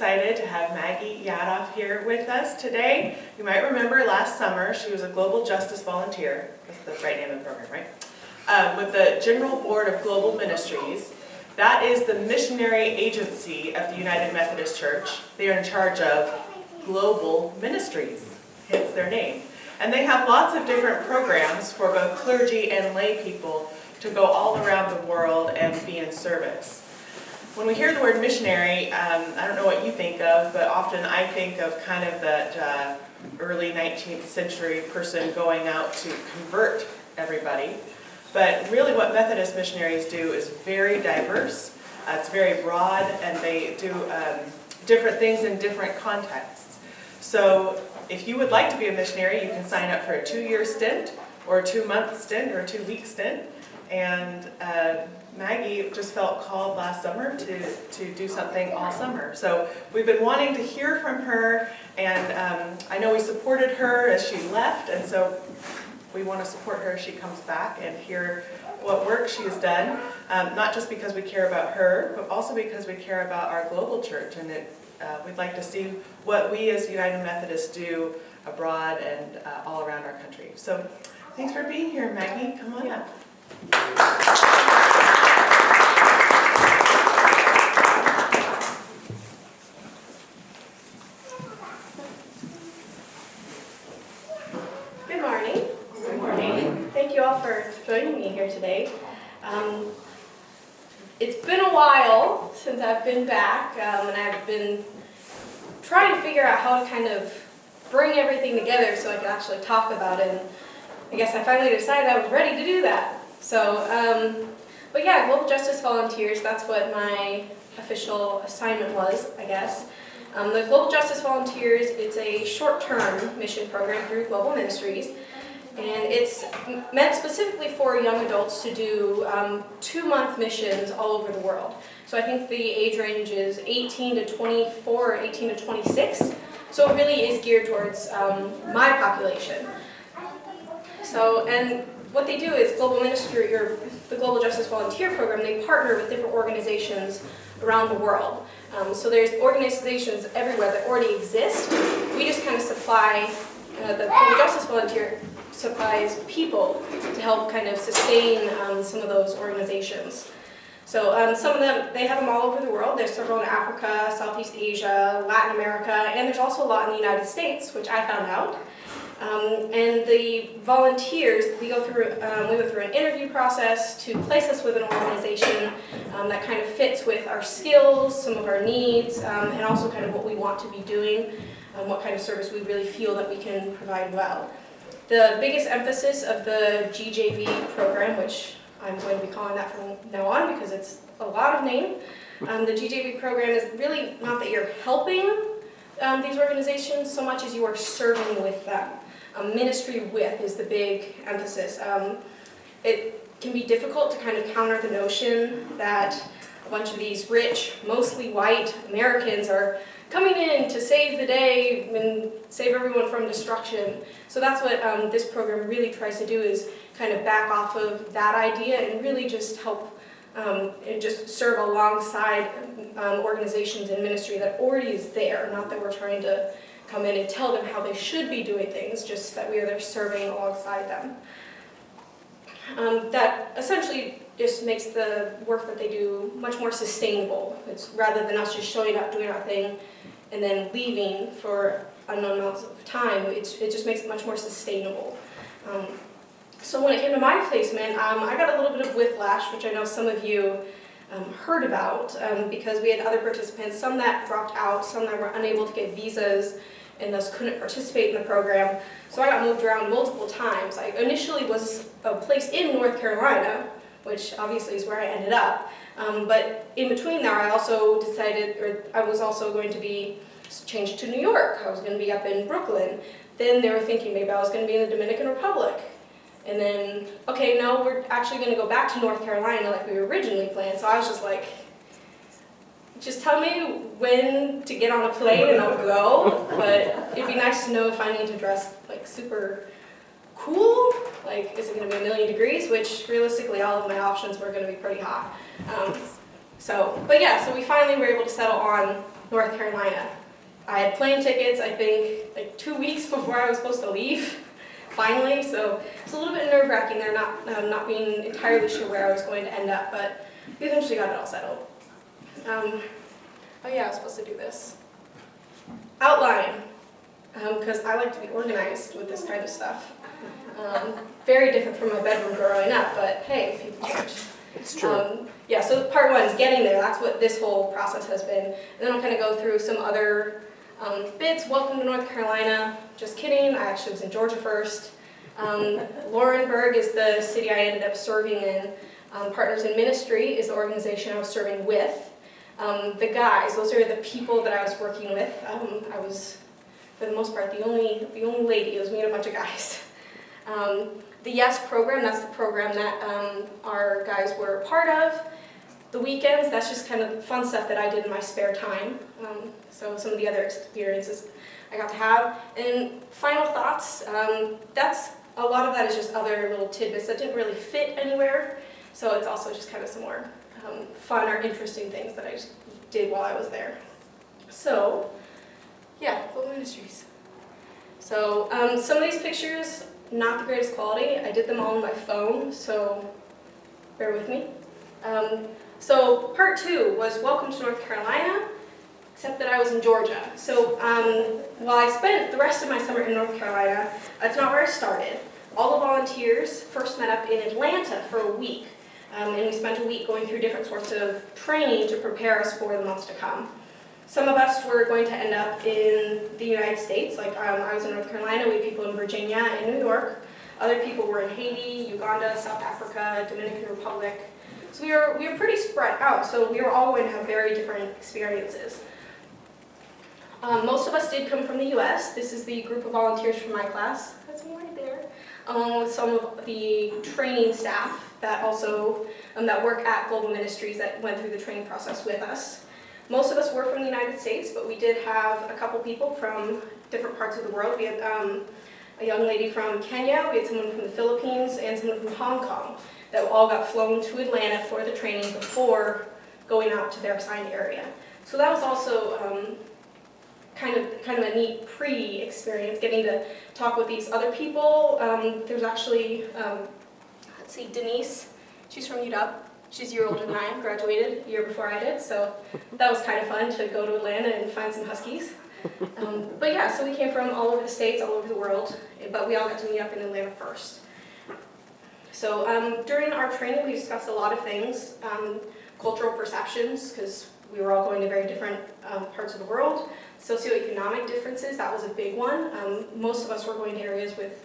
excited to have Maggie Yaddof here with us today. You might remember last summer she was a Global Justice Volunteer, that's the right name of the program, right? With the General Board of Global Ministries. That is the missionary agency of the United Methodist Church. They are in charge of global ministries, hence their name. And they have lots of different programs for both clergy and lay people to go all around the world and be in service. When we hear the word missionary, I don't know what you think of, but often I think of kind of that early 19th century person going out to convert everybody. But really what Methodist missionaries do is very diverse, it's very broad, and they do different things in different contexts. So if you would like to be a missionary, you can sign up for a 2-year stint, or a 2-month stint, or a 2-week stint. And Maggie just felt called last summer to do something all summer. So we've been wanting to hear from her, and I know we supported her as she left, and so we want to support her as she comes back and hear what work she has done, not just because we care about her, but also because we care about our global church, and we'd like to see what we as United Methodists do abroad and all around our country. So thanks for being here, Maggie. Come on up. Good morning. Good morning. Thank you all for joining me here today. It's been a while since I've been back, and I've been trying to figure out how to kind of bring everything together so I can actually talk about it. And I guess I finally decided I was ready to do that. So, but yeah, Global Justice Volunteers, that's what my official assignment was, I guess. The Global Justice Volunteers, it's a short-term mission program through Global Ministries, and it's meant specifically for young adults to do 2-month missions all over the world. So I think the age range is 18 to 24 or 18 to 26, so it really is geared towards my population. So, and what they do is Global Ministry, or the Global Justice Volunteer Program, they partner with different organizations around the world. So there's organizations everywhere that already exist. We just kind of supply, the Global Justice Volunteer supplies people to help kind of sustain some of those organizations. So some of them, they have them all over the world. There's several in Africa, Southeast Asia, Latin America, and there's also a lot in the United States, which I found out. And the volunteers, we go through an interview process to place us with an organization that kind of fits with our skills, some of our needs, and also kind of what we want to be doing, what kind of service we really feel that we can provide well. The biggest emphasis of the GJV program, which I'm going to be calling that from now on because it's a lot of name, the GJV program is really not that you're helping these organizations so much as you are serving with them. Ministry with is the big emphasis. It can be difficult to kind of counter the notion that a bunch of these rich, mostly white Americans are coming in to save the day and save everyone from destruction. So that's what this program really tries to do, is kind of back off of that idea and really just help and just serve alongside organizations and ministry that already is there, not that we're trying to come in and tell them how they should be doing things, just that we are there serving alongside them. That essentially just makes the work that they do much more sustainable. It's rather than us just showing up, doing our thing, and then leaving for unknown amounts of time, it just makes it much more sustainable. So when it came to my placement, I got a little bit of whiplash, which I know some of you heard about, because we had other participants, some that dropped out, some that were unable to get visas, and thus couldn't participate in the program. So I got moved around multiple times. I initially was placed in North Carolina, which obviously is where I ended up. But in between there, I also decided, or I was also going to be changed to New York. I was going to be up in Brooklyn. Then they were thinking maybe I was going to be in the Dominican Republic. And then, okay, no, we're actually going to go back to North Carolina like we originally planned. So I was just like, just tell me when to get on a plane and I'll go, but it'd be nice to know if I need to dress like super cool, like is it going to be 1,000,000 degrees, which realistically all of my options were going to be pretty hot. But yeah, so we finally were able to settle on North Carolina. I had plane tickets, I think, like 2 weeks before I was supposed to leave, finally, so it's a little bit nerve-wracking there, not being entirely sure where I was going to end up, but we eventually got it all settled. Oh yeah, I was supposed to do this. Outline, because I like to be organized with this kind of stuff. Very different from my bedroom growing up, but hey, people change. It's true. Yeah, so part one is getting there. That's what this whole process has been. And then I'll kind of go through some other bits. Welcome to North Carolina. Just kidding, I actually was in Georgia first. Laurenburg is the city I ended up serving in. Partners in Ministry is the organization I was serving with. The guys, those are the people that I was working with. I was, for the most part, the only lady. It was me and a bunch of guys. The YES program, that's the program that our guys were a part of. The weekends, that's just kind of fun stuff that I did in my spare time. So some of the other experiences I got to have. And final thoughts, a lot of that is just other little tidbits that didn't really fit anywhere. So it's also just kind of some more fun or interesting things that I just did while I was there. So, yeah, Global Ministries. So some of these pictures, not the greatest quality. I did them all on my phone, so bear with me. So part two was Welcome to North Carolina, except that I was in Georgia. So while I spent the rest of my summer in North Carolina, that's not where I started. All the volunteers first met up in Atlanta for a week, and we spent a week going through different sorts of training to prepare us for the months to come. Some of us were going to end up in the United States, like I was in North Carolina, we had people in Virginia and New York. Other people were in Haiti, Uganda, South Africa, Dominican Republic. So we were pretty spread out, so we were all going to have very different experiences. Most of us did come from the US. This is the group of volunteers from my class. That's me right there. Along with some of the training staff that also that work at Global Ministries that went through the training process with us. Most of us were from the United States, but we did have a couple people from different parts of the world. We had a young lady from Kenya, we had someone from the Philippines, and someone from Hong Kong that all got flown to Atlanta for the training before going out to their assigned area. So that was also kind of a neat pre-experience, getting to talk with these other people. There's actually, let's see, Denise, she's from Yaddof. She's a year older than I am, graduated a year before I did, so that was kind of fun to go to Atlanta and find some Huskies. But yeah, so we came from all over the states, all over the world, but we all got to meet up in Atlanta first. So during our training, we discussed a lot of things, cultural perceptions, because we were all going to very different parts of the world. Socioeconomic differences, that was a big one. Most of us were going to areas with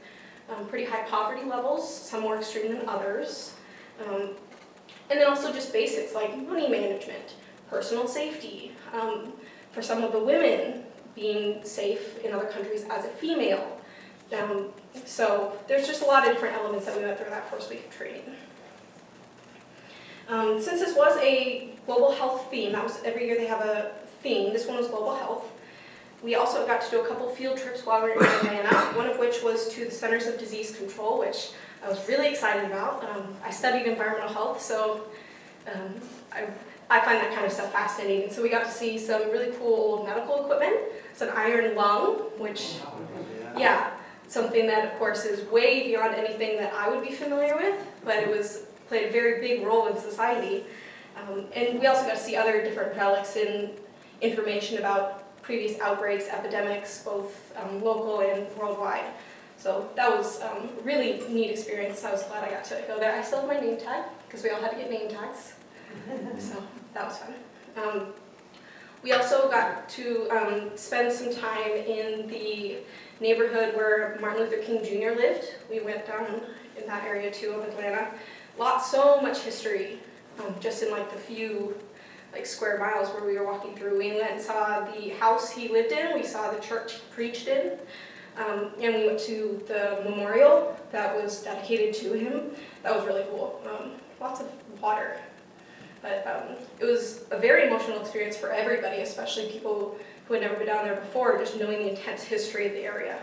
pretty high poverty levels, some more extreme than others. And then also just basics like money management, personal safety, for some of the women being safe in other countries as a female. So there's just a lot of different elements that we went through that first week of training. Since this was a global health theme, that was every year they have a theme, this one was global health. We also got to do a couple field trips while we were in Atlanta, one of which was to the Centers of Disease Control, which I was really excited about. I studied environmental health, so I find that kind of stuff fascinating. So we got to see some really cool old medical equipment. It's an iron lung, which, yeah, something that of course is way beyond anything that I would be familiar with, but it played a very big role in society. And we also got to see other different relics and information about previous outbreaks, epidemics, both local and worldwide. So that was a really neat experience. I was glad I got to go there. I still have my name tag, because we all had to get name tags. So that was fun. We also got to spend some time in the neighborhood where Martin Luther King Jr. lived. We went down in that area too of Atlanta. So much history, just in like the few square miles where we were walking through. We went and saw the house he lived in. We saw the church he preached in. And we went to the memorial that was dedicated to him. That was really cool. Lots of water. But it was a very emotional experience for everybody, especially people who had never been down there before, just knowing the intense history of the area.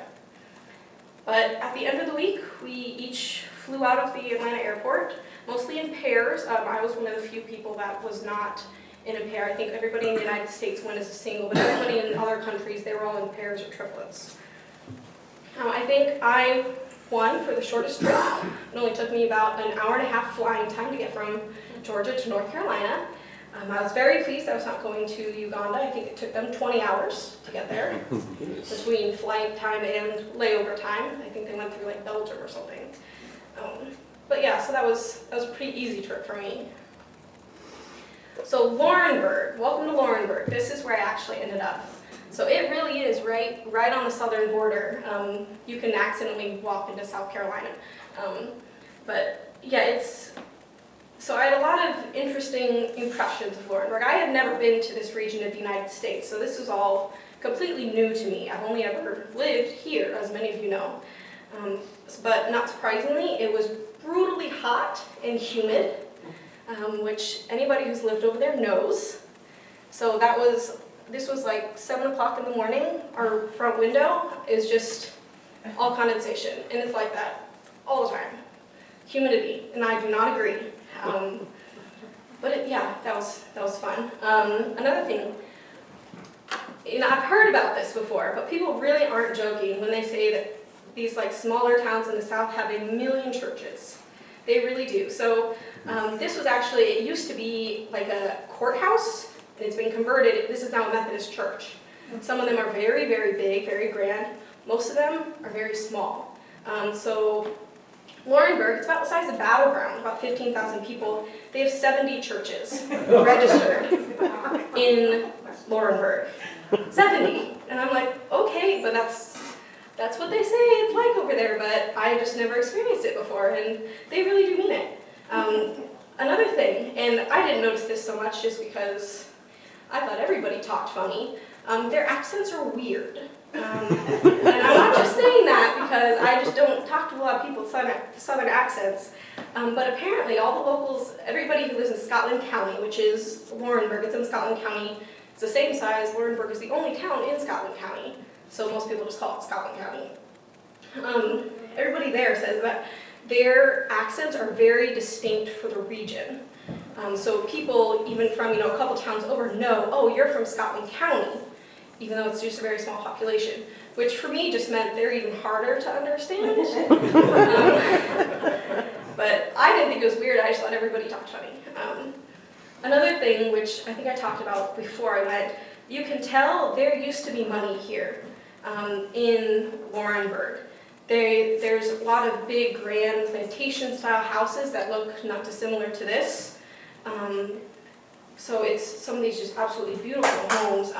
But at the end of the week, we each flew out of the Atlanta airport, mostly in pairs. I was one of the few people that was not in a pair. I think everybody in the United States went as a single, but everybody in other countries, they were all in pairs or triplets. I think I won for the shortest trip. It only took me about an hour and a half flying time to get from Georgia to North Carolina. I was very pleased I was not going to Uganda. I think it took them 20 hours to get there, between flight time and layover time. I think they went through like Belgium or something. But yeah, so that was a pretty easy trip for me. So Laurinburg, welcome to Laurinburg. This is where I actually ended up. So it really is right on the southern border. You can accidentally walk into South Carolina. But yeah, so I had a lot of interesting impressions of Laurinburg. I had never been to this region of the United States, so this was all completely new to me. I've only ever lived here, as many of you know. But not surprisingly, it was brutally hot and humid, which anybody who's lived over there knows. So this was like 7 o'clock in the morning. Our front window is just all condensation, and it's like that all the time. Humidity, and I do not agree. But yeah, that was fun. Another thing, I've heard about this before, but people really aren't joking when they say that these like smaller towns in the South have 1 million churches. They really do. So this was actually, it used to be like a courthouse, and it's been converted. This is now a Methodist church. Some of them are very, very big, very grand. Most of them are very small. So Laurinburg, it's about the size of Battleground, about 15,000 people. They have 70 churches registered in Laurinburg. 70. And I'm like, okay, but that's what they say it's like over there, but I just never experienced it before, and they really do mean it. Another thing, and I didn't notice this so much just because I thought everybody talked funny, their accents are weird. And I'm not just saying that because I just don't talk to a lot of people with southern accents, but apparently all the locals, everybody who lives in Scotland County, which is Laurinburg, it's in Scotland County, it's the same size. Laurinburg is the only town in Scotland County, so most people just call it Scotland County. Everybody there says that their accents are very distinct for the region. So people, even from a couple towns over, know, oh, you're from Scotland County, even though it's just a very small population, which for me just meant they're even harder to understand. But I didn't think it was weird, I just thought everybody talked funny. Another thing, which I think I talked about before I went, you can tell there used to be money here in Laurinburg. There's a lot of big, grand plantation-style houses that look not dissimilar to this. So it's some of these just absolutely beautiful homes.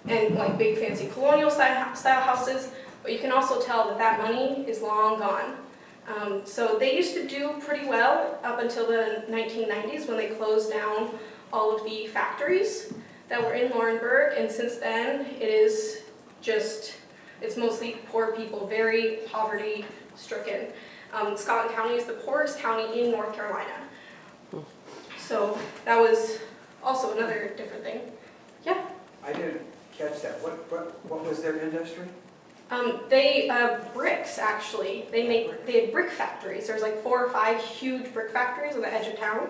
And like big fancy colonial style houses, but you can also tell that money is long gone. So they used to do pretty well up until the 1990s when they closed down all of the factories that were in Laurinburg, and since then it's mostly poor people, very poverty stricken. Scotland County is the poorest county in North Carolina. So that was also another different thing. Yeah? I didn't catch that. What was their industry? Bricks actually. They had brick factories. There's like 4 or 5 huge brick factories on the edge of town.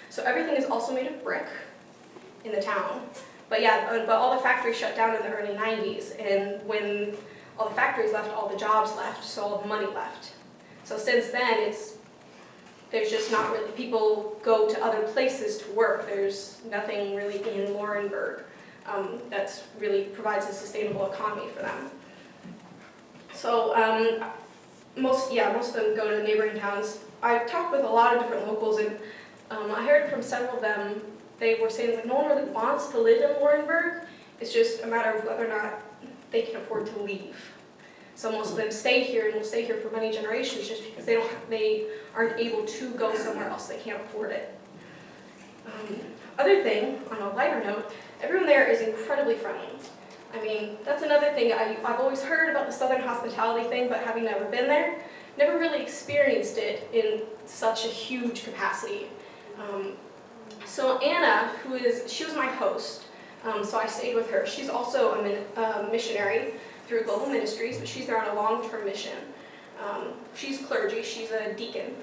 So everything is also made of brick in the town. But yeah, but all the factories shut down in the early 90s, and when all the factories left, all the jobs left, so all the money left. So since then, there's just not really, people go to other places to work. There's nothing really in Laurinburg that's really provides a sustainable economy for them. So most of them go to neighboring towns. I've talked with a lot of different locals, and I heard from several of them, they were saying that no one really wants to live in Laurinburg. It's just a matter of whether or not they can afford to leave. So most of them stay here and will stay here for many generations just because they aren't able to go somewhere else. They can't afford it. Other thing, on a lighter note, everyone there is incredibly friendly. I mean, that's another thing. I've always heard about the Southern hospitality thing, but having never been there, never really experienced it in such a huge capacity. So Anna, she was my host, so I stayed with her. She's also a missionary through Global Ministries, but she's there on a long-term mission. She's clergy, she's a deacon.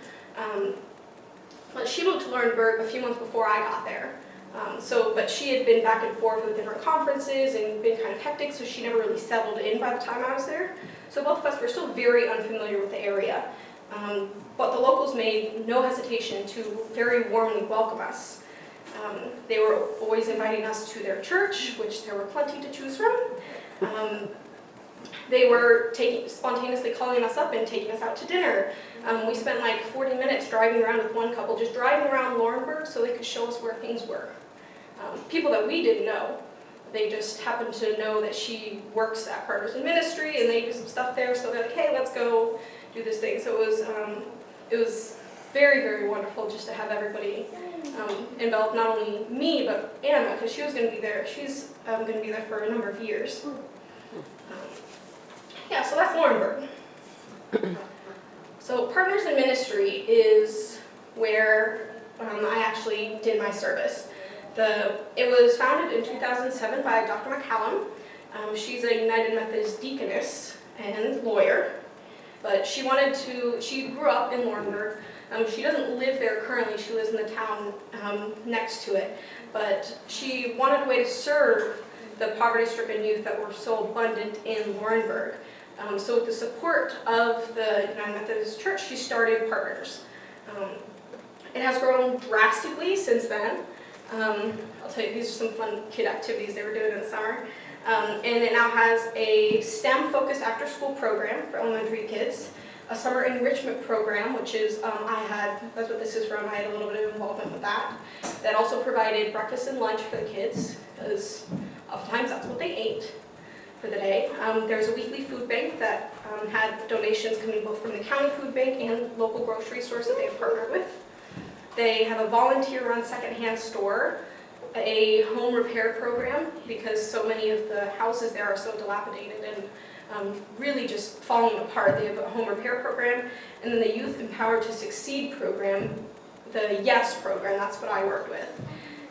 But she moved to Laurinburg a few months before I got there. But she had been back and forth with different conferences and been kind of hectic, so she never really settled in by the time I was there. So both of us were still very unfamiliar with the area. But the locals made no hesitation to very warmly welcome us. They were always inviting us to their church, which there were plenty to choose from. They were spontaneously calling us up and taking us out to dinner. We spent like 40 minutes driving around with one couple, just driving around Laurinburg so they could show us where things were. People that we didn't know. They just happened to know that she works at Partners in Ministry and they do some stuff there, so they're like, hey, let's go do this thing. So it was very, very wonderful just to have everybody involved, not only me, but Anna, because she was going to be there. She's going to be there for a number of years. Yeah, so that's Laurinburg. So Partners in Ministry is where I actually did my service. It was founded in 2007 by Dr. McCallum. She's a United Methodist deaconess and lawyer, but she grew up in Laurinburg. She doesn't live there currently, she lives in the town next to it, but she wanted a way to serve the poverty-stricken youth that were so abundant in Laurinburg. So with the support of the United Methodist Church, she started Partners. It has grown drastically since then. I'll tell you, these are some fun kid activities they were doing in the summer. And it now has a STEM-focused after-school program for elementary kids, a summer enrichment program, which is, that's what this is from, I had a little bit of involvement with that. That also provided breakfast and lunch for the kids, because oftentimes that's what they ate for the day. There's a weekly food bank that had donations coming both from the county food bank and local grocery stores that they have partnered with. They have a volunteer-run secondhand store, a home repair program, because so many of the houses there are so dilapidated and really just falling apart. They have a home repair program, and then the Youth Empowered to Succeed program, the YES program, that's what I worked with.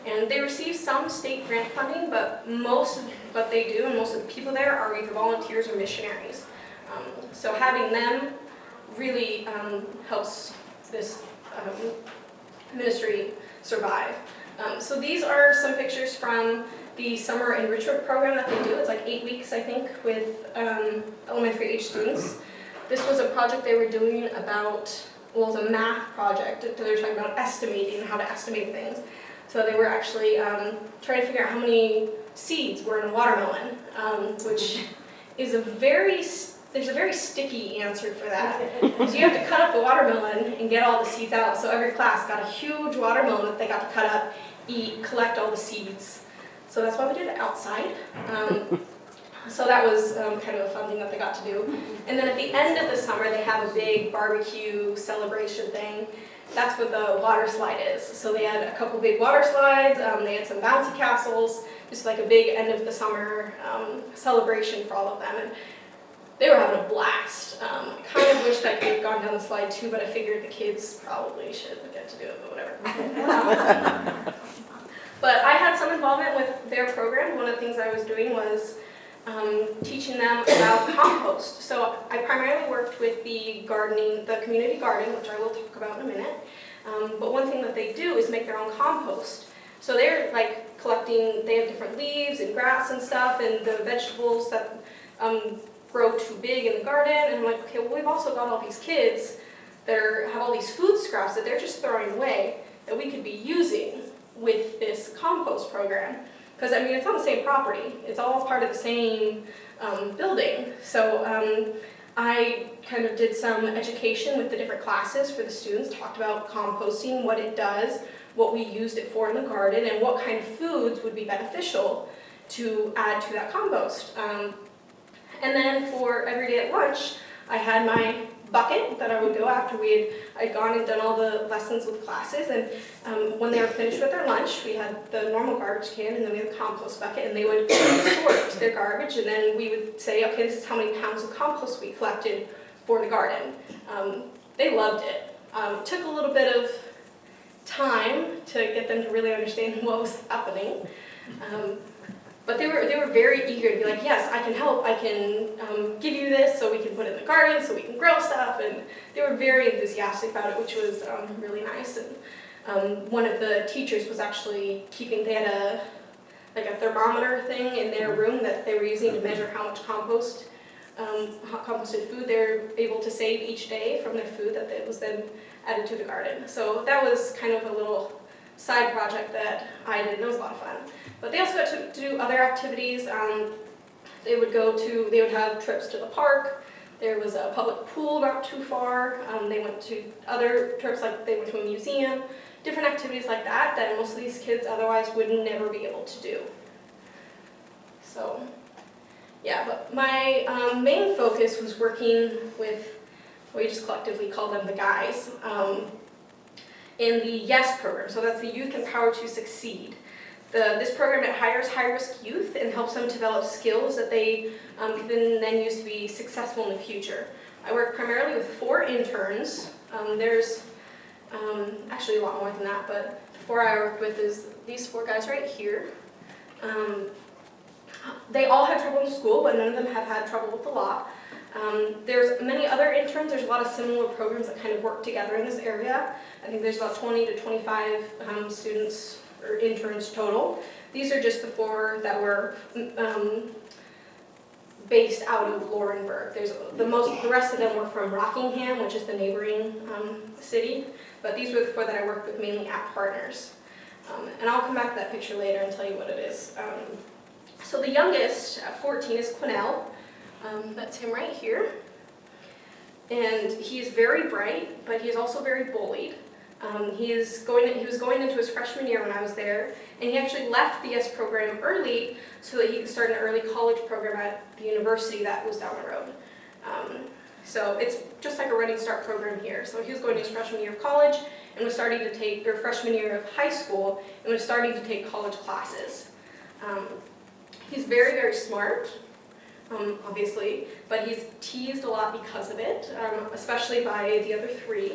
And they receive some state grant funding, but most of what they do and most of the people there are either volunteers or missionaries. So having them really helps this ministry survive. So these are some pictures from the summer enrichment program that they do. It's like 8 weeks, I think, with elementary age students. This was a project they were doing about, well, it was a math project. They were talking about estimating, how to estimate things. So they were actually trying to figure out how many seeds were in a watermelon, which is there's a very sticky answer for that. So you have to cut up the watermelon and get all the seeds out. So every class got a huge watermelon that they got to cut up, eat, collect all the seeds. So that's why we did it outside. So that was kind of a fun thing that they got to do. And then at the end of the summer, they have a big barbecue celebration thing. That's what the water slide is. So they had a couple big water slides, they had some bouncy castles, just like a big end of the summer celebration for all of them. And they were having a blast. I kind of wished I could have gone down the slide too, but I figured the kids probably should get to do it, but whatever. But I had some involvement with their program. One of the things I was doing was teaching them about compost. So I primarily worked with the community garden, which I will talk about in a minute. But one thing that they do is make their own compost. So they're like collecting, they have different leaves and grass and stuff, and the vegetables that grow too big in the garden. And I'm like, okay, well, we've also got all these kids that have all these food scraps that they're just throwing away that we could be using with this compost program. Because, I mean, it's on the same property. It's all part of the same building. So I kind of did some education with the different classes for the students, talked about composting, what it does, what we used it for in the garden, and what kind of foods would be beneficial to add to that compost. And then for every day at lunch, I had my bucket that I would go after I'd gone and done all the lessons with classes, and when they were finished with their lunch, we had the normal garbage can, and then we had the compost bucket, and they would sort their garbage, and then we would say, okay, this is how many pounds of compost we collected for the garden. They loved it. It took a little bit of time to get them to really understand what was happening. But they were very eager to be like, yes, I can help, I can give you this so we can put it in the garden, so we can grow stuff, and they were very enthusiastic about it, which was really nice. And One of the teachers was actually they had a thermometer thing in their room that they were using to measure how much composted food they're able to save each day from their food that was then added to the garden. So that was kind of a little side project that I did, and it was a lot of fun. But they also got to do other activities. They would have trips to the park. There was a public pool not too far. They went to other trips, like they went to a museum, different activities like that most of these kids otherwise would never be able to do. So, yeah, but my main focus was working with, we just collectively call them the guys, in the YES program. So that's the Youth Empowered to Succeed. This program, it hires high-risk youth and helps them develop skills that they can then use to be successful in the future. I work primarily with 4 interns. There's actually a lot more than that, but the 4 I worked with is these 4 guys right here. They all had trouble in school, but none of them have had trouble with the law. There's many other interns. There's a lot of similar programs that kind of work together in this area. I think there's about 20 to 25 students or interns total. These are just the 4 that were based out of Laurinburg. The rest of them were from Rockingham, which is the neighboring city. But these were the 4 that I worked with mainly at Partners. And I'll come back to that picture later and tell you what it is. So the youngest, at 14, is Quinnell. That's him right here. And he's very bright, but he's also very bullied. He was going into his freshman year when I was there, and he actually left the YES program early so that he could start an early college program at the university that was down the road. So it's just like a Running Start program here. So he was going to his freshman year of college and was starting to take, or freshman year of high school, and was starting to take college classes. He's very, very smart, obviously, but he's teased a lot because of it, especially by the other 3.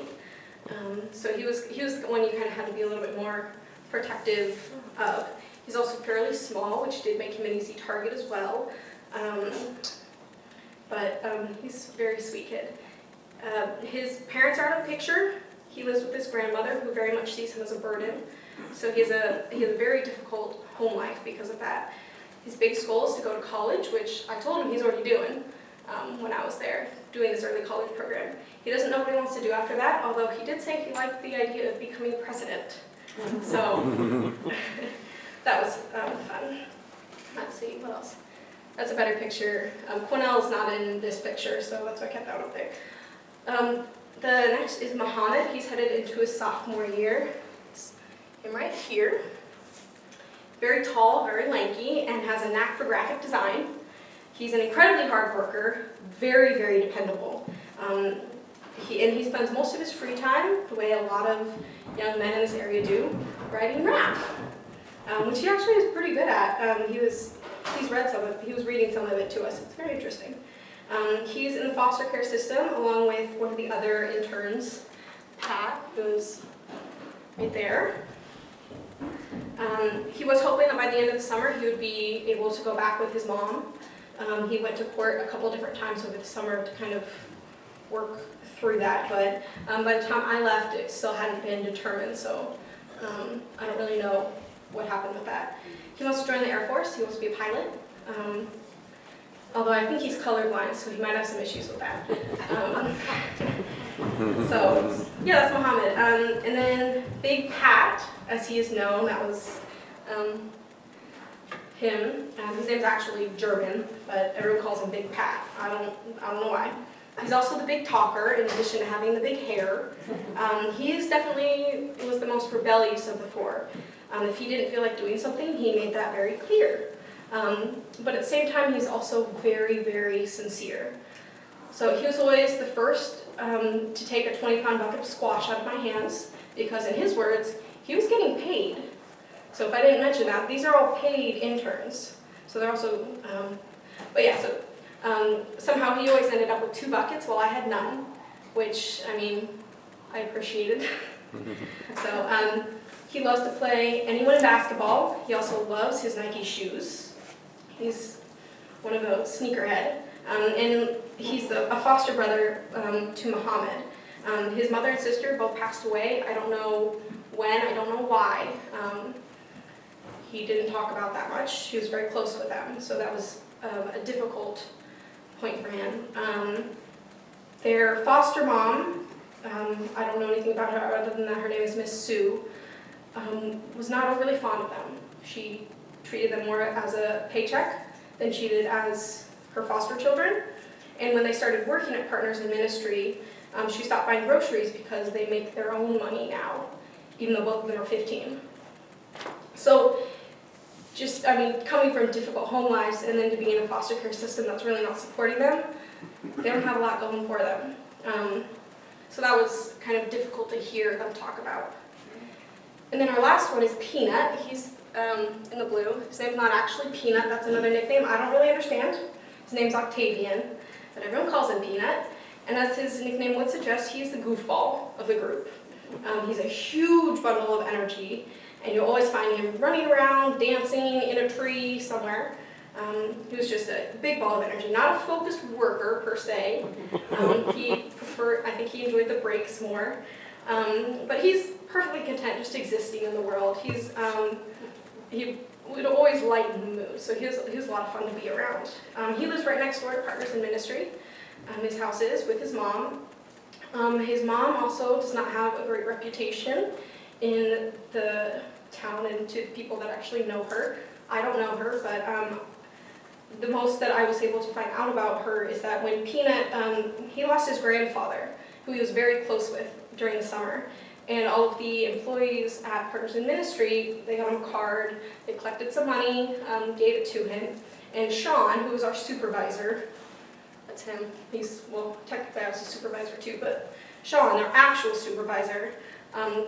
So he was the one you kind of had to be a little bit more protective of. He's also fairly small, which did make him an easy target as well. But he's a very sweet kid. His parents are out of the picture. He lives with his grandmother, who very much sees him as a burden. So he has a very difficult home life because of that. His big goal is to go to college, which I told him he's already doing when I was there, doing this early college program. He doesn't know what he wants to do after that, although he did say he liked the idea of becoming president. So that was fun. Let's see, what else? That's a better picture. Quinnell's not in this picture, so that's why I kept that up there. The next is Muhammad. He's headed into his sophomore year. It's him right here. Very tall, very lanky, and has a knack for graphic design. He's an incredibly hard worker, very, very dependable. He spends most of his free time, the way a lot of young men in this area do, writing rap, which he actually is pretty good at. He was reading some of it to us. It's very interesting. He's in the foster care system along with one of the other interns, Pat, who's right there. He was hoping that by the end of the summer he would be able to go back with his mom. He went to court a couple different times over the summer to kind of work through that, but by the time I left it still hadn't been determined, so I don't really know what happened with that. He wants to join the Air Force. He wants to be a pilot. Although I think he's colorblind, so he might have some issues with that. So, yeah, that's Muhammad. And then Big Pat, as he is known, that was him. His name's actually German, but everyone calls him Big Pat. I don't know why. He's also the big talker, in addition to having the big hair. He was the most rebellious of the 4. If he didn't feel like doing something, he made that very clear. But at the same time, he's also very, very sincere. So he was always the first to take a 20-pound bucket of squash out of my hands, because in his words, he was getting paid. So if I didn't mention that, these are all paid interns. So they're also, but yeah, so somehow he always ended up with 2 buckets while I had none, which, I mean, I appreciated. So he loves to play anyone in basketball. He also loves his Nike shoes. He's one of those sneakerhead. And he's a foster brother to Muhammad. His mother and sister both passed away. I don't know When, I don't know why. He didn't talk about that much. He was very close with them, so that was a difficult point for him. Their foster mom, I don't know anything about her other than that her name is Miss Sue, was not overly fond of them. She treated them more as a paycheck than she did as her foster children. And when they started working at Partners in Ministry, she stopped buying groceries because they make their own money now, even though both of them are 15. So just, coming from difficult home lives and then to be in a foster care system that's really not supporting them, they don't have a lot going for them. So that was kind of difficult to hear them talk about. And then our last one is Peanut. He's in the blue. His name's not actually Peanut, that's another nickname I don't really understand. His name's Octavian, but everyone calls him Peanut. And as his nickname would suggest, he's the goofball of the group. He's a huge bundle of energy, and you'll always find him running around, dancing in a tree somewhere. He was just a big ball of energy, not a focused worker per se. I think he enjoyed the breaks more. But he's perfectly content just existing in the world. He would always lighten the mood, so he was a lot of fun to be around. He lives right next door to Partners in Ministry. His house is with his mom. His mom also does not have a great reputation in the town and to people that actually know her. I don't know her, but the most that I was able to find out about her is that when Peanut, he lost his grandfather, who he was very close with during the summer, and all of the employees at Partners in Ministry, they got him a card, they collected some money, gave it to him, and Sean, who was our supervisor, that's him, technically I was a supervisor too, but Sean, our actual supervisor,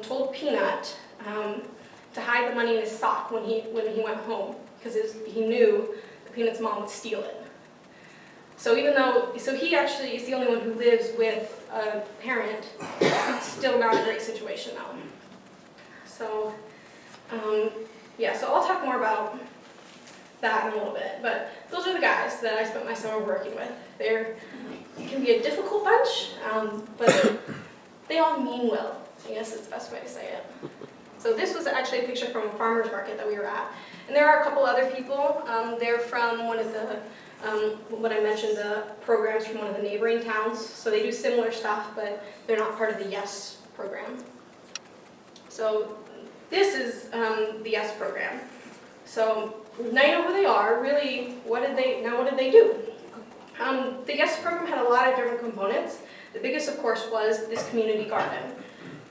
told Peanut to hide the money in his sock when he went home, because he knew that Peanut's mom would steal it. So he actually is the only one who lives with a parent. It's still not a great situation though. So, so I'll talk more about that in a little bit. But those are the guys that I spent my summer working with. They can be a difficult bunch, but they all mean well, I guess is the best way to say it. So this was actually a picture from a farmer's market that we were at. And there are a couple other people. They're from one of the what I mentioned, the programs from one of the neighboring towns. So they do similar stuff, but they're not part of the YES program. So this is the YES program. So now you know who they are. Really, what did they do? The YES program had a lot of different components. The biggest, of course, was this community garden.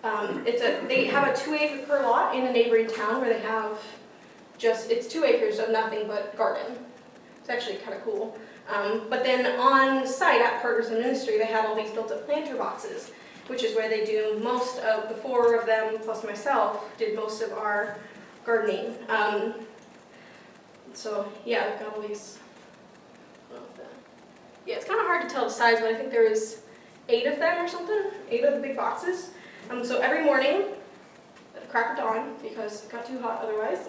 They have a 2-acre lot in a neighboring town where they have it's 2 acres of nothing but garden. It's actually kind of cool. But then on site at Partners in Ministry, they have all these built-up planter boxes, which is where they do most of, the 4 of them plus myself did most of our gardening. So yeah, I've got all these. Yeah, it's kind of hard to tell the size, but I think there is 8 of them or something, 8 of the big boxes. So every morning, at the crack of dawn, because it got too hot otherwise,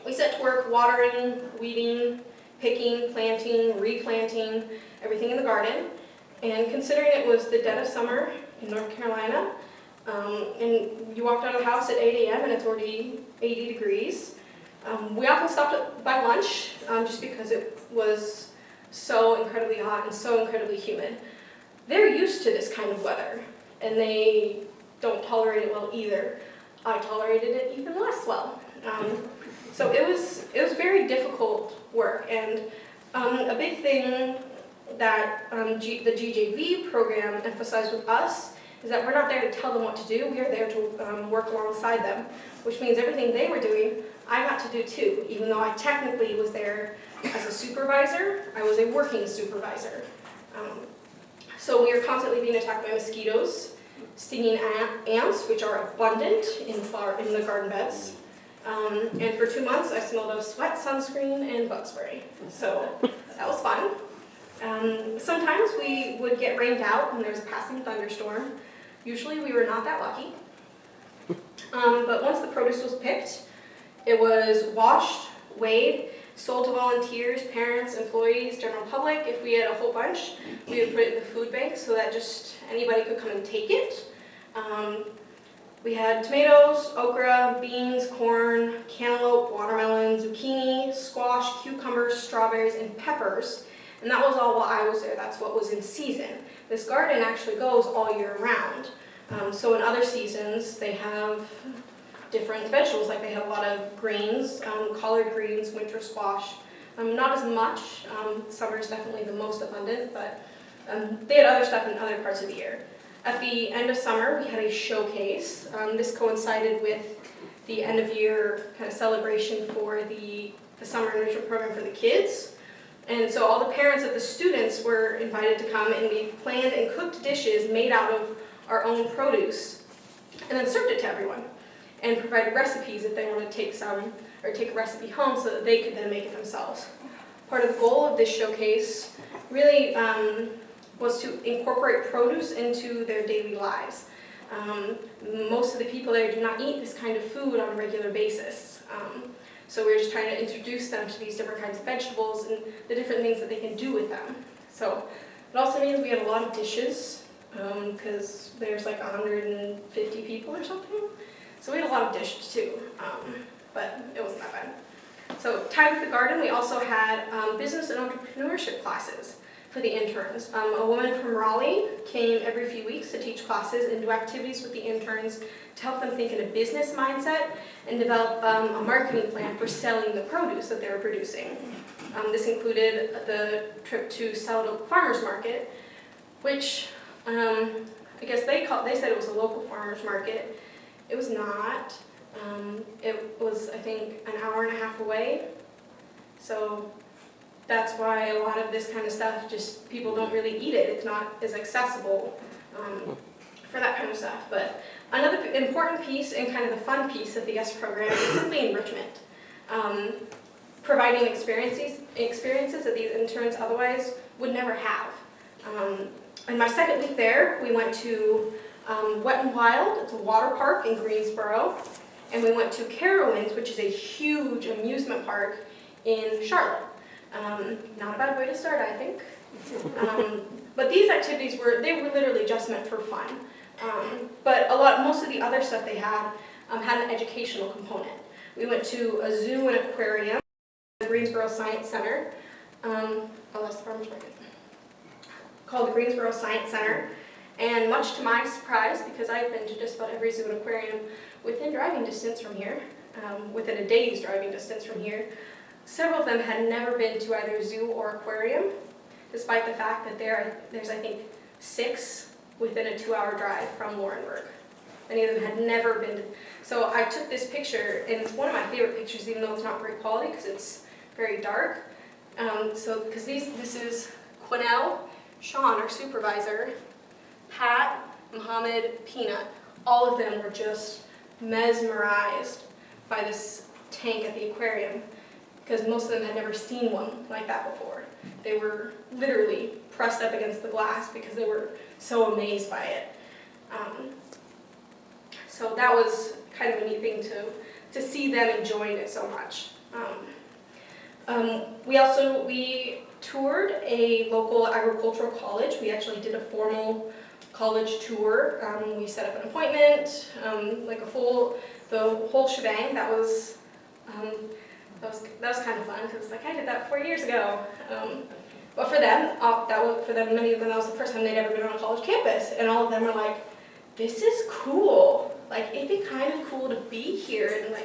we set to work watering, weeding, picking, planting, replanting, everything in the garden. And considering it was the dead of summer in North Carolina, and you walked out of the house at 8 a.m. and it's already 80 degrees, we often stopped by lunch just because it was so incredibly hot and so incredibly humid. They're used to this kind of weather, and they don't tolerate it well either. I tolerated it even less well. So it was very difficult work, and a big thing that the GJV program emphasized with us is that we're not there to tell them what to do, we are there to work alongside them, which means everything they were doing, I got to do too. Even though I technically was there as a supervisor, I was a working supervisor. So we are constantly being attacked by mosquitoes, stinging ants, which are abundant in the garden beds. And for 2 months, I smelled of sweat, sunscreen, and bug spray. So that was fun. Sometimes we would get rained out when there was a passing thunderstorm. Usually we were not that lucky. But once the produce was picked, it was washed, weighed, sold to volunteers, parents, employees, general public. If we had a whole bunch, we would put it in the food bank so that just anybody could come and take it. We had tomatoes, okra, beans, corn, cantaloupe, watermelon, zucchini, squash, cucumbers, strawberries, and peppers. And that was all while I was there. That's what was in season. This garden actually goes all year round. So in other seasons, they have different vegetables, like they have a lot of greens, collard greens, winter squash. Not as much. Summer is definitely the most abundant, but they had other stuff in other parts of the year. At the end of summer, we had a showcase. This coincided with the end of year kind of celebration for the summer enrichment program for the kids. And so all the parents of the students were invited to come, and we planned and cooked dishes made out of our own produce, and then served it to everyone, and provided recipes if they wanted to take some, or take a recipe home so that they could then make it themselves. Part of the goal of this showcase really was to incorporate produce into their daily lives. Most of the people there do not eat this kind of food on a regular basis. So we're just trying to introduce them to these different kinds of vegetables and the different things that they can do with them. So it also means we had a lot of dishes, because there's like 150 people or something. So we had a lot of dishes too, but it wasn't that bad. So Time at the Garden, we also had business and entrepreneurship classes for the interns. A woman from Raleigh came every few weeks to teach classes and do activities with the interns to help them think in a business mindset and develop a marketing plan for selling the produce that they were producing. This included the trip to South Oak Farmers Market, which I guess they said it was a local farmers market. It was not. It was, I think, an hour and a half away. So that's why a lot of this kind of stuff, just people don't really eat it. It's not as accessible for that kind of stuff. But another important piece and kind of the fun piece of the YES program is simply enrichment. Providing experiences that these interns otherwise would never have. In my second week there, we went to Wet n Wild. It's a water park in Greensboro. And we went to Carowinds, which is a huge amusement park in Charlotte. Not a bad way to start, I think. But these activities were literally just meant for fun. But most of the other stuff they had an educational component. We went to a zoo and aquarium, the Greensboro Science Center. That's the farmer's market. Called the Greensboro Science Center. And much to my surprise, because I've been to just about every zoo and aquarium within driving distance from here, within a day's driving distance from here, several of them had never been to either zoo or aquarium, despite the fact that there's I think 6 within a 2-hour drive from Laurinburg. Many of them had never been to, so I took this picture, and it's one of my favorite pictures, even though it's not great quality because it's very dark. Because this is Quinnell, Sean, our supervisor, Pat, Muhammad, Peanut. All of them were just mesmerized by this tank at the aquarium, because most of them had never seen one like that before. They were literally pressed up against the glass because they were so amazed by it. So that was kind of a neat thing to see them enjoying it so much. We toured a local agricultural college. We actually did a formal college tour. We set up an appointment, the whole shebang. That was kind of fun, because I did that 4 years ago. But for them, many of them, that was the first time they'd ever been on a college campus, and all of them were like, "This is cool. It'd be kind of cool to be here and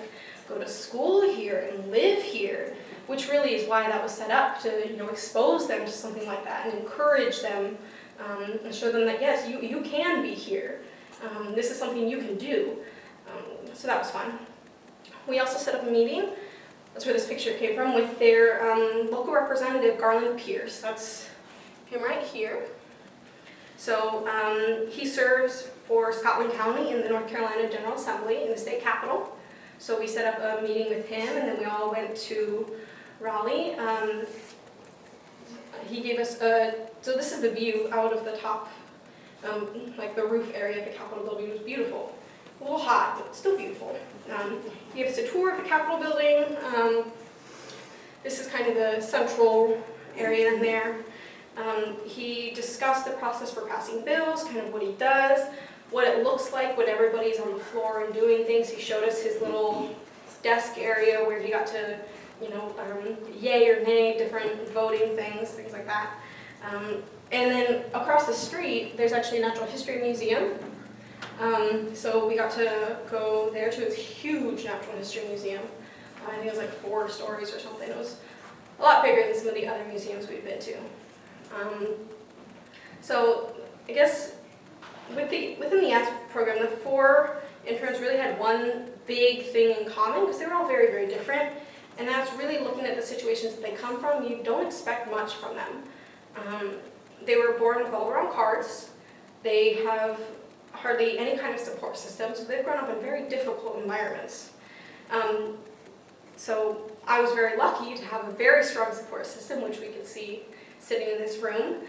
go to school here and live here," which really is why that was set up, to expose them to something like that and encourage them and show them that yes, you can be here. This is something you can do. So that was fun. We also set up a meeting. That's where this picture came from, with their local representative, Garland Pierce. That's him right here. So he serves for Scotland County in the North Carolina General Assembly in the state capitol. So we set up a meeting with him, and then we all went to Raleigh. He gave us so this is the view out of the top, the roof area of the Capitol building. It was beautiful. A little hot, but still beautiful. He gave us a tour of the Capitol building. This is kind of the central area in there. He discussed the process for passing bills, kind of what he does. what it looks like when everybody's on the floor and doing things. He showed us his little desk area where he got to, yay or nay, different voting things like that. And then across the street, there's actually a natural history museum. So we got to go there to its huge natural history museum. I think it was like 4 stories or something. It was a lot bigger than some of the other museums we've been to. So I guess within the ASP program, the 4 interns really had one big thing in common because they were all very, very different. And that's really looking at the situations that they come from. You don't expect much from them. They were born with all around cards. They have hardly any kind of support system, so they've grown up in very difficult environments. So I was very lucky to have a very strong support system, which we could see sitting in this room,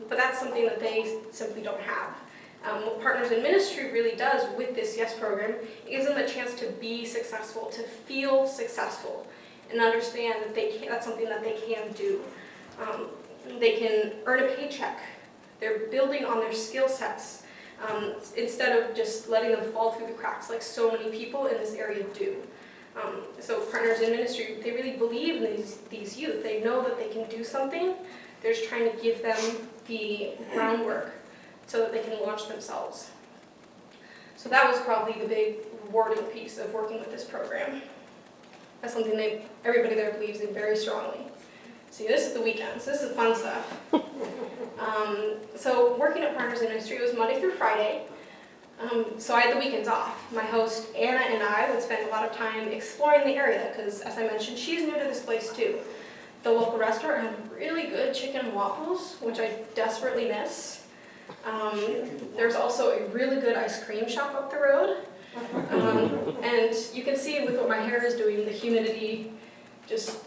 but that's something that they simply don't have. What Partners in Ministry really does with this YES program gives them a chance to be successful, to feel successful, and understand that that's something that they can do. They can earn a paycheck. They're building on their skill sets instead of just letting them fall through the cracks like so many people in this area do. So Partners in Ministry, they really believe in these youth. They know that they can do something. They're just trying to give them the groundwork so that they can launch themselves. So that was probably the big rewarding piece of working with this program. That's something everybody there believes in very strongly. See, this is the weekends. This is the fun stuff. So working at Partners in Ministry, it was Monday through Friday. So I had the weekends off. My host, Anna, and I would spend a lot of time exploring the area because, as I mentioned, she's new to this place too. The local restaurant had really good chicken and waffles, which I desperately miss. There's also a really good ice cream shop up the road. And you can see with what my hair is doing, the humidity just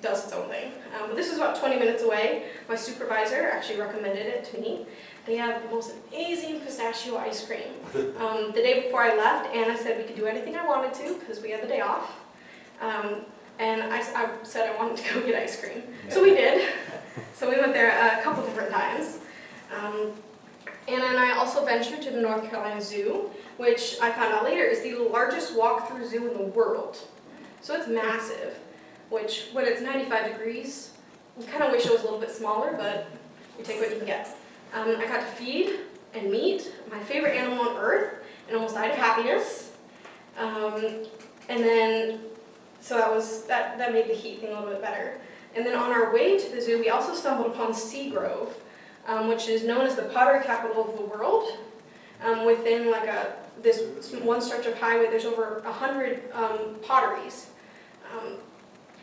does its own thing. But this is about 20 minutes away. My supervisor actually recommended it to me. They have the most amazing pistachio ice cream. The day before I left, Anna said we could do anything I wanted to because we had the day off. And I said I wanted to go get ice cream. So we did. So we went there a couple different times. Anna and I also ventured to the North Carolina Zoo, which I found out later is the largest walk-through zoo in the world. So it's massive, which when it's 95 degrees, you kind of wish it was a little bit smaller, but you take what you can get. I got to feed and meet my favorite animal on earth and almost died of happiness. And then, so that made the heat thing a little bit better. And then on our way to the zoo, we also stumbled upon Seagrove, which is known as the pottery capital of the world. Within this one stretch of highway, there's over 100 potteries.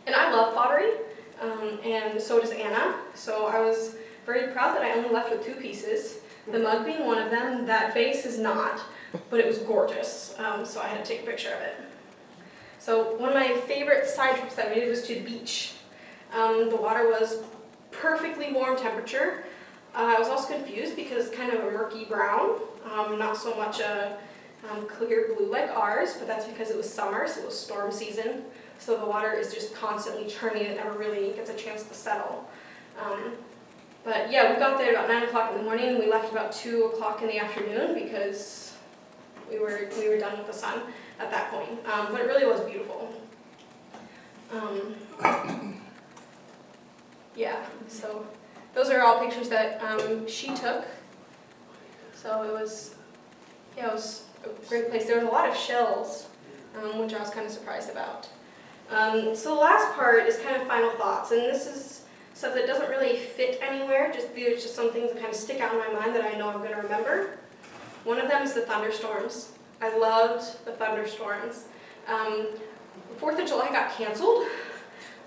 And I love pottery, and so does Anna. So I was very proud that I only left with 2 pieces, the mug being one of them. That vase is not, but it was gorgeous, so I had to take a picture of it. So one of my favorite side trips that I made was to the beach. The water was perfectly warm temperature. I was also confused because it's kind of a murky brown, not so much a clear blue like ours, but that's because it was summer, so it was storm season. So the water is just constantly churning, it never really gets a chance to settle. But yeah, we got there about 9 o'clock in the morning, and we left about 2 o'clock in the afternoon because we were done with the sun at that point. But it really was beautiful. Yeah, so those are all pictures that she took. So it was a great place. There was a lot of shells, which I was kind of surprised about. So the last part is kind of final thoughts, and this is stuff that doesn't really fit anywhere. There's just some things that kind of stick out in my mind that I know I'm going to remember. One of them is the thunderstorms. I loved the thunderstorms. 4th of July got canceled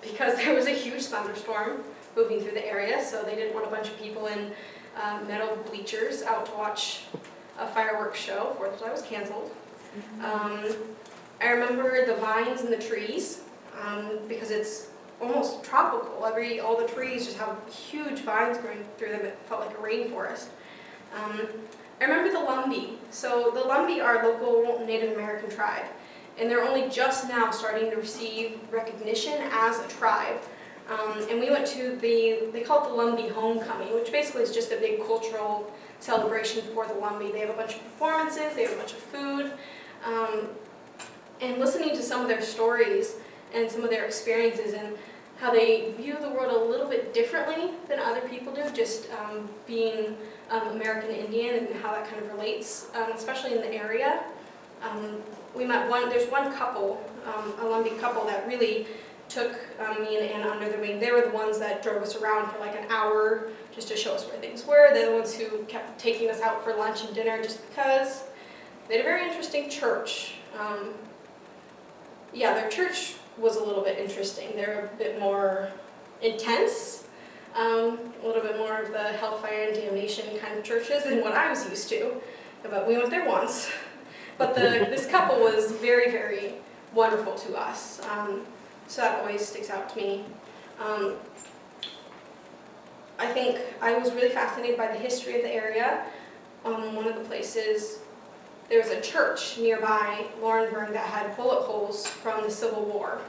because there was a huge thunderstorm moving through the area, so they didn't want a bunch of people in metal bleachers out to watch a fireworks show. 4th of July was canceled. I remember the vines and the trees because it's almost tropical. All the trees just have huge vines growing through them. It felt like a rainforest. I remember the Lumbee. So the Lumbee are a local Native American tribe, and they're only just now starting to receive recognition as a tribe. And we went to they call it the Lumbee Homecoming, which basically is just a big cultural celebration for the Lumbee. They have a bunch of performances, they have a bunch of food, and listening to some of their stories and some of their experiences and how they view the world a little bit differently than other people do, just being American Indian and how that kind of relates, especially in the area. We met there's one couple, a Lumbee couple that really took me and Anna under their wing. They were the ones that drove us around for like an hour just to show us where things were. They're the ones who kept taking us out for lunch and dinner just because they had a very interesting church. Yeah, their church was a little bit interesting. They're a bit more intense, a little bit more of the hellfire and damnation kind of churches than what I was used to. But we went there once. But this couple was very, very wonderful to us. So that always sticks out to me. I think I was really fascinated by the history of the area. One of the places, there was a church nearby Laurinburg that had bullet holes from the Civil War.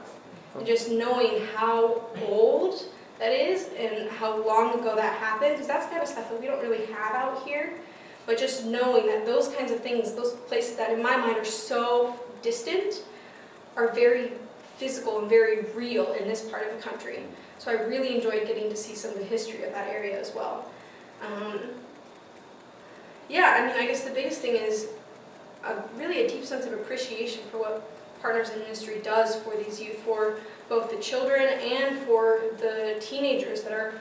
And just knowing how old that is and how long ago that happened, because that's kind of stuff that we don't really have out here. But just knowing that those kinds of things, those places that in my mind are so distant, are very physical and very real in this part of the country. So I really enjoyed getting to see some of the history of that area as well. Yeah, I mean, I guess the biggest thing is really a deep sense of appreciation for what Partners in Ministry does for these youth, for both the children and for the teenagers that are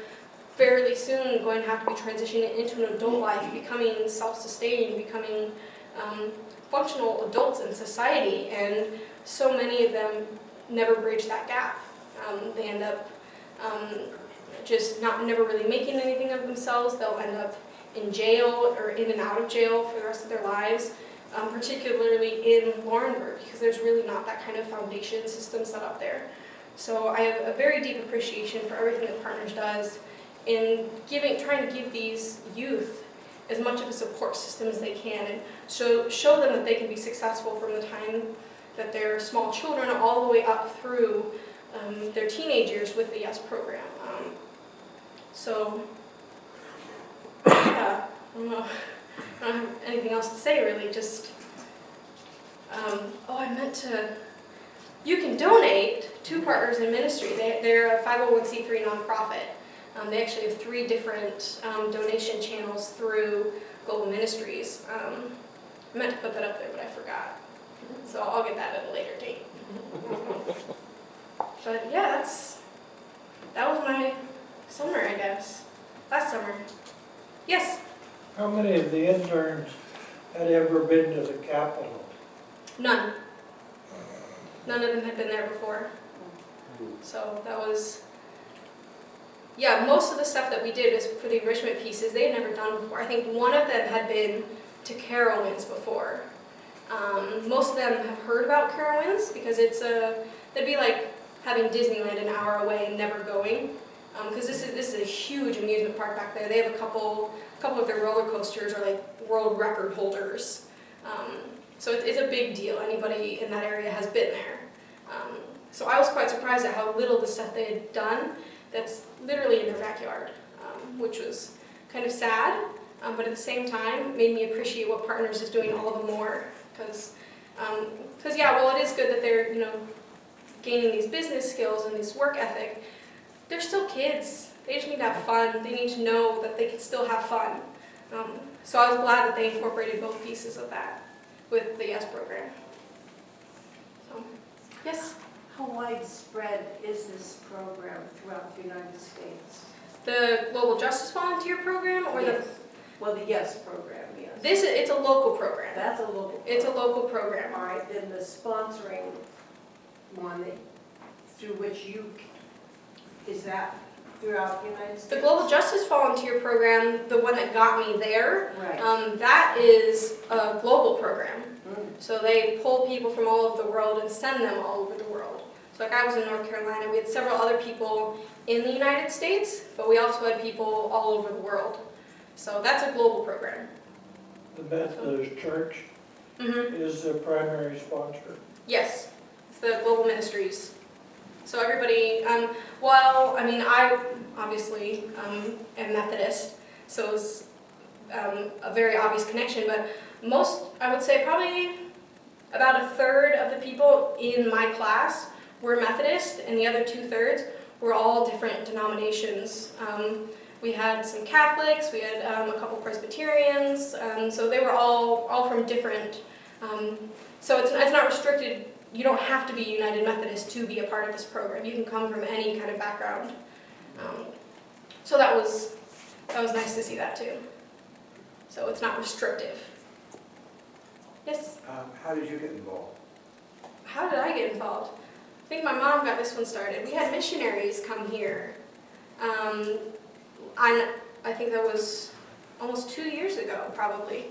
fairly soon going to have to be transitioning into an adult life, becoming self-sustaining, becoming functional adults in society, and so many of them never bridge that gap. They end up just never really making anything of themselves. They'll end up in jail or in and out of jail for the rest of their lives, particularly in Laurinburg, because there's really not that kind of foundation system set up there. So I have a very deep appreciation for everything that Partners does in trying to give these youth as much of a support system as they can, and show them that they can be successful from the time that they're small children all the way up through their teenage years with the YES program. So, yeah, I don't have anything else to say really, just, you can donate to Partners in Ministry. They're a 501c3 nonprofit. They actually have 3 different donation channels through Global Ministries. I meant to put that up there, but I forgot. So I'll get that at a later date. But yeah, that was my summer, I guess. Last summer. Yes? How many of the interns had ever been to the Capitol? None. None of them had been there before. So that was, yeah, most of the stuff that we did was for the enrichment pieces they had never done before. I think one of them had been to Carowinds before. Most of them have heard about Carowinds because that'd be like having Disneyland an hour away and never going. Because this is a huge amusement park back there. They have a couple of their roller coasters are like world record holders. So it's a big deal. Anybody in that area has been there. So I was quite surprised at how little the stuff they had done that's literally in their backyard, which was kind of sad, but at the same time made me appreciate what Partners is doing all the more. Because yeah, while it is good that they're gaining these business skills and this work ethic, they're still kids. They just need to have fun. They need to know that they can still have fun. So I was glad that they incorporated both pieces of that with the YES program. So, yes? How widespread is this program throughout the United States? The Global Justice Volunteer Program, or Yes. Well, the YES program, yes. it's a local program. That's a local program. It's a local program. All right, then the sponsoring one through which is that throughout the United States? The Global Justice Volunteer Program, the one that got me there, Right. that is a global program. Mm. So they pull people from all over the world and send them all over the world. So like I was in North Carolina, we had several other people in the United States, but we also had people all over the world. So that's a global program. The Methodist Church Mm-hmm. is the primary sponsor. Yes, it's the Global Ministries. So everybody, well, I mean, I obviously am Methodist, so it's a very obvious connection, but most, I would say probably about a third of the people in my class were Methodist, and the other 2/3 were all different denominations. We had some Catholics, we had a couple Presbyterians, so they were all from different, so it's not restricted. You don't have to be United Methodist to be a part of this program. You can come from any kind of background. So that was nice to see that too. So it's not restrictive. Yes? How did you get involved? How did I get involved? I think my mom got this one started. We had missionaries come here. I think that was almost 2 years ago, probably.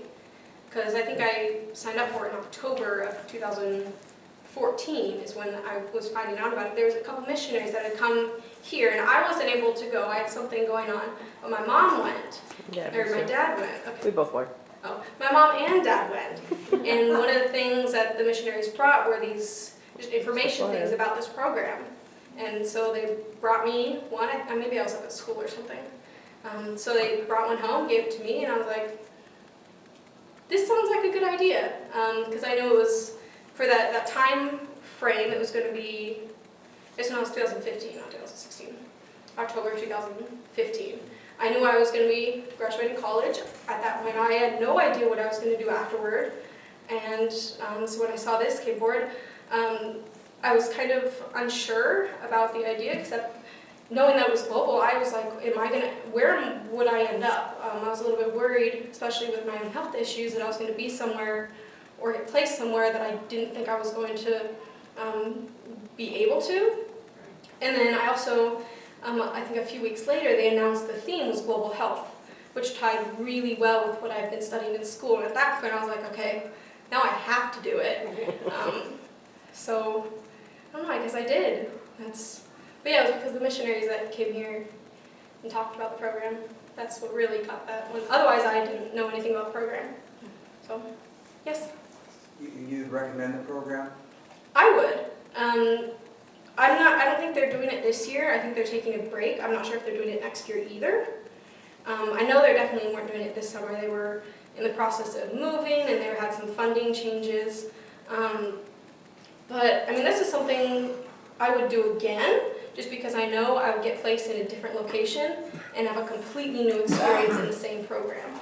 Because I think I signed up for it in October of 2014 is when I was finding out about it. There was a couple missionaries that had come here, and I wasn't able to go. I had something going on. But my mom went, or my dad went. Okay. We both were. Oh, my mom and dad went. And one of the things that the missionaries brought were these just information things about this program. And so they brought me one, maybe I was up at school or something. So they brought one home, gave it to me, and I was like, this sounds like a good idea. Because I knew it was, for that time frame, it was going to be, it's no, it was 2015, not 2016. October 2015. I knew I was going to be graduating college. At that point, I had no idea what I was going to do afterward. And so when I saw this skateboard, I was kind of unsure about the idea, except knowing that it was global, I was like, where would I end up? I was a little bit worried, especially with my own health issues, that I was going to be somewhere or get placed somewhere that I didn't think I was going to be able to. And then I also, I think a few weeks later, they announced the theme was global health, which tied really well with what I've been studying in school. And at that point, I was like, okay, now I have to do it. So, I don't know, I guess I did. But yeah, it was because the missionaries that came here and talked about the program. That's what really got that one. Otherwise, I didn't know anything about the program. So, yes? You'd recommend the program? I would. I don't think they're doing it this year. I think they're taking a break. I'm not sure if they're doing it next year either. I know they definitely weren't doing it this summer. They were in the process of moving, and they had some funding changes. But, I mean, this is something I would do again, just because I know I would get placed in a different location and have a completely new experience in the same program.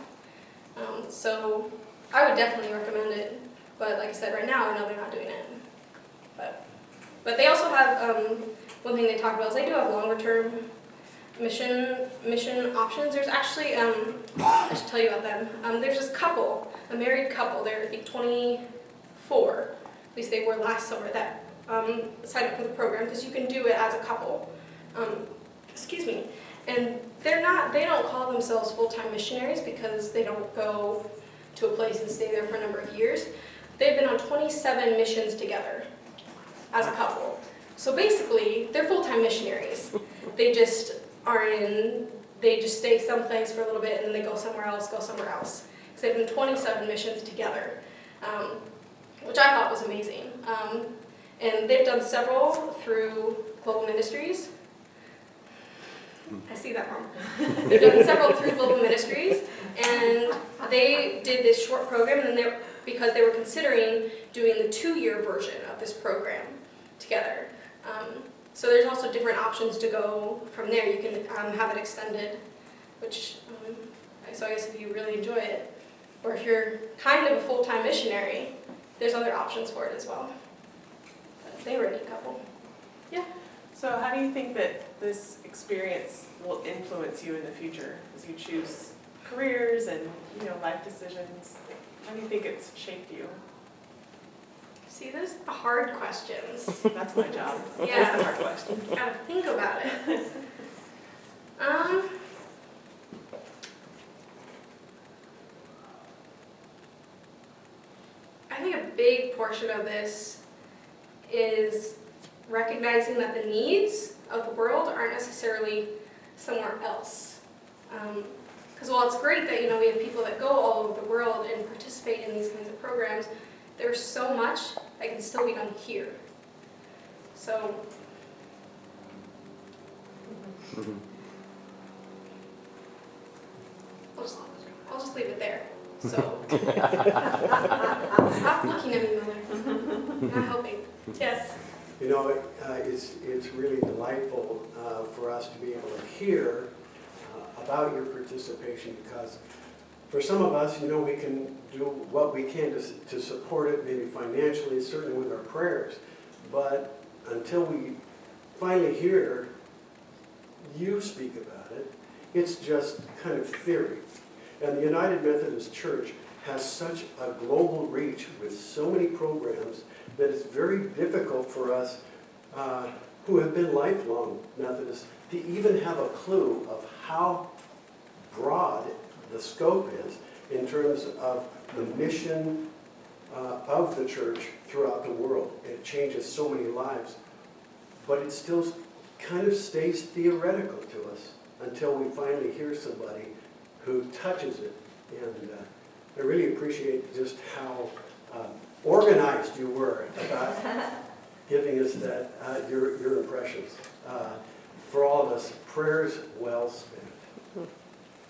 So I would definitely recommend it. But like I said, right now I know they're not doing it. But they also have, one thing they talk about is they do have longer term mission options. There's actually, I should tell you about them. There's this couple, a married couple, they're I think 24, at least they were last summer, that signed up for the program, because you can do it as a couple. Excuse me. And they don't call themselves full-time missionaries because they don't go to a place and stay there for a number of years. They've been on 27 missions together as a couple. So basically, they're full-time missionaries. They just stay someplace for a little bit and then they go somewhere else. Because they've been 27 missions together, which I thought was amazing. And they've done several through Global Ministries. I see that wrong. They've done several through Global Ministries, and they did this short program, and then because they were considering doing the 2-year version of this program together. So there's also different options to go from there. You can have it extended, which, so I guess if you really enjoy it, or if you're kind of a full-time missionary, there's other options for it as well. But they were a neat couple. Yeah. So how do you think that this experience will influence you in the future as you choose careers and, life decisions? How do you think it's shaped you? See, those are hard questions. That's my job. Yeah. That's the hard question. Gotta think about it. I think a big portion of this is recognizing that the needs of the world aren't necessarily somewhere else. Because while it's great that we have people that go all over the world and participate in these kinds of programs, there's so much that can still be done here. So I'll just leave it there. So stop looking at me, Mother. Not helping. Yes. You know, it's really delightful for us to be able to hear about your participation, because for some of us, you know, we can do what we can to support it, maybe financially, certainly with our prayers. But until we finally hear you speak about it, it's just kind of theory. And the United Methodist Church has such a global reach with so many programs that it's very difficult for us who have been lifelong Methodists to even have a clue of how broad the scope is in terms of the mission of the church throughout the world. It changes so many lives, but it still kind of stays theoretical to us until we finally hear somebody who touches it. And I really appreciate just how organized you were about giving us that your impressions. For all of us, prayers well spent.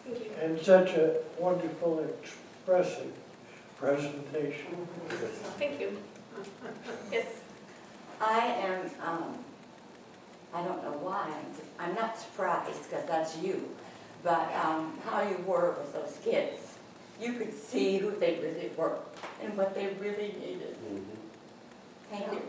Thank you. And such a wonderful, expressive presentation. Thank you. Yes. I am, I don't know why, I'm not surprised because that's you, but how you were with those kids. You could see who they really were and what they really needed. Thank you.